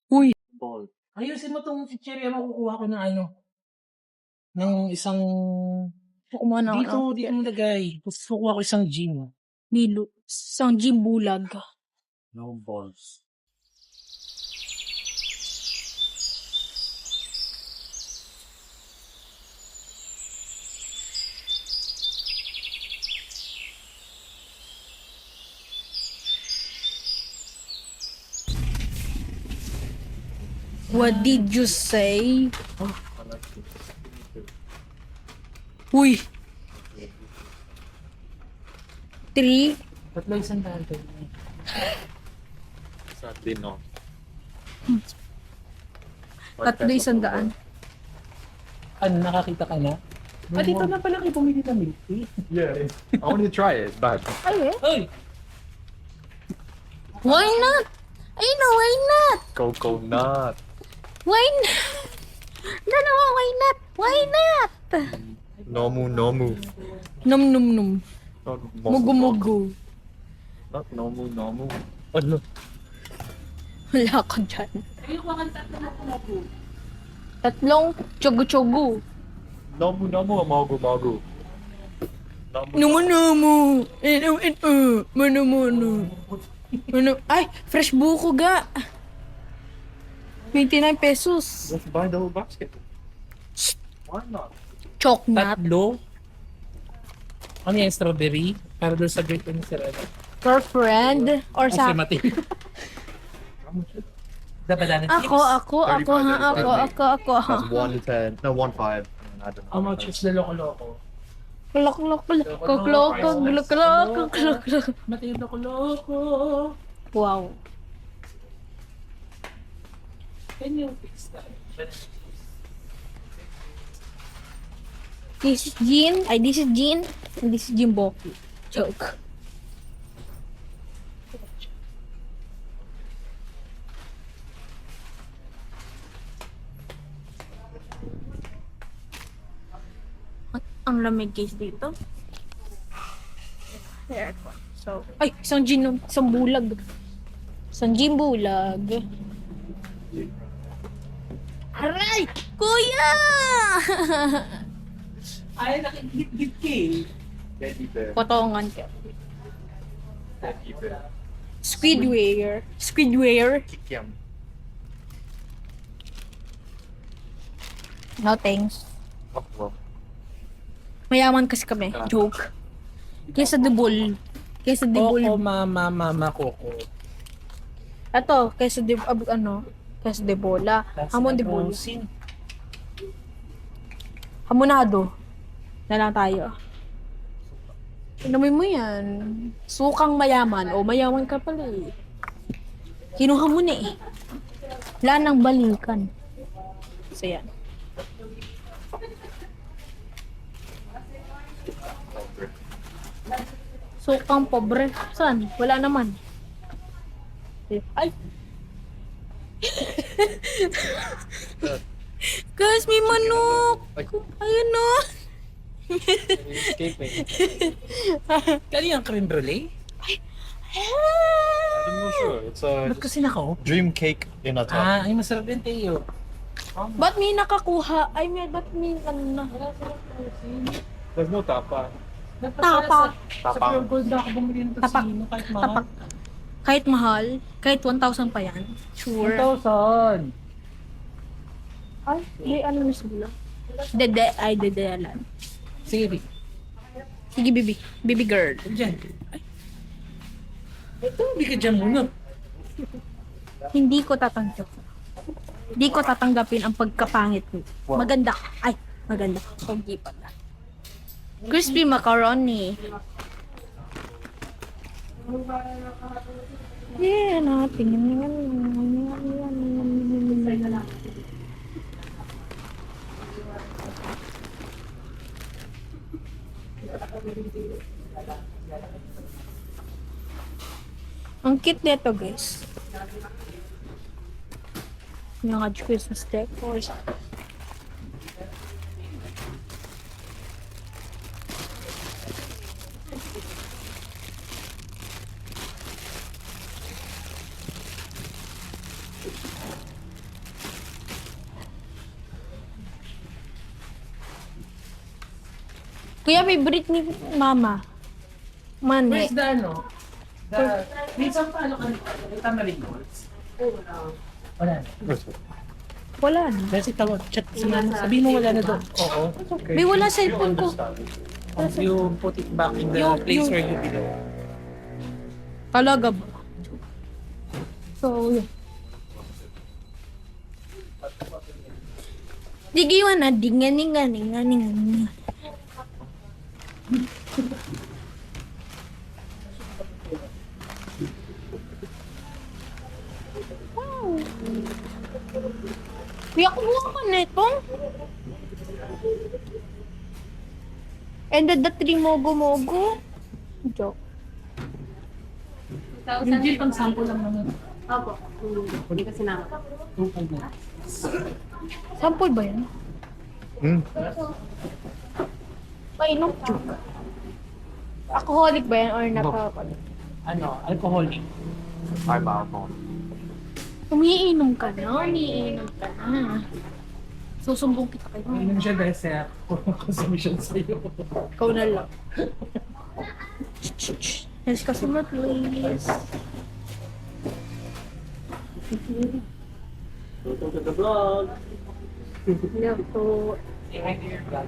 Uy, Ball. ayusin mo tong chichirya, makukuha ko ng ano, ng isang, Kumuha na dito ako. mo lagay. Gusto ko ako isang gym. Nilo. Isang gym bulag. No balls. What did you say? Uy. 3. Tatlo isang daan. Sadly, no. Tatlo 100. Ano, nakakita ka na? Dito na pala kayo bumili ng milk tea. Yeah. I wanted to try it. It's bad. Ay, Uy! why not? Ay, no, why not? Coconut. Why not? Dalawa, why not? Why not? Nomu. Num num num. Not Mugu mugu. Not nomu. Ano? Wala ko dyan. Tatlong chogu-chogu. Nomu or mogu. Numu-numu. Manu-manu. Ay, fresh buko ga. 29 pesos. Let's buy the whole basket. Why not? Choknut. Tatlo? Ano yung strawberry? Para doon sa drink ni Sir Ed. Girlfriend. Or Kasi sa... mati. Dapat Ako. That's 110. No, 15. I don't know. How much is the loko-loko? Klok. Mati yung loko-loko. Wow. Can you fix that? This is Jean. This is Jean. And this is Jimboki. Joke. Ang lamig guys dito. Aircon. So, ay, isang gin, isang bulag. Isang gin bulag. Aray! Kuya! Ay, nakikit-git ka eh. Teddy bear. Potongan ka. Teddy bear. Squidware. Kikiam. No thanks. Oh, well. Mayaman kasi kami. Joke. Kesa debol. Coco, mama, Coco. Ito, kesa debola. Hamon debola. Hamonado. Na lang tayo. Inamoy mo yan. Sukang mayaman. O, mayaman ka pala eh. Kinuha mo na eh. Wala nang balikan. So, yan. Sukang pobre. Saan? Wala naman. Ay! Guys, may manok! Ayun o! Escaping. Kano yung creme brulee? I'm not sure. It's a Ba't kasi nako? dream cake in a tub. Ay, masarap din tayo. Ba't may nakakuha? Ba't may ano na? There's no tapa. Tapak. Sa Pure Gold na ako bumili ng Tapak. tosino kahit mahal. Tapak. Kahit mahal, kahit 1,000 pa yan. Sure. 1,000. Ay, may ano na sila. Dedealan. Sige, Vic. Sige, baby girl. Diyan. Ay. Ito, hindi ka dyan muna. Hindi ko tatanggapin ang pagkapangit ko. Maganda. Ay, maganda. Pogi pala. Crispy macaroni. Yeah, tingin. Ang cute nito, guys. Yung mga Christmas decors. Kuya, favorite ni Mama. Mani. Where's the ano? Minsan pa ano ka may tamarind balls? Wala na. Wala na. Kasi tawag, chat si Mama. Sabihin mo wala na doon. Oo. May wala cellphone ko. You put it back in the place where you belong. Talaga ba? So, yun. Digiwan na, dinganing. Wow. Kuya, kumuha ka na itong. And the three mogo-mogo. Joke. Yung gin pang sample lang naman. Opo. Hindi kasi na. 2.9. Sample ba yan? Hmm. Painom joke. Alcoholic ba yan or napapag? Ano, alcoholic. I'm alcohol. Umiinom ka na. Susumbong kita kayo. Inom siya dahil sa consumption sa'yo. Ikaw na lang. Yes, customer please. Welcome to the vlog. Hello po. Say hi to your vlog.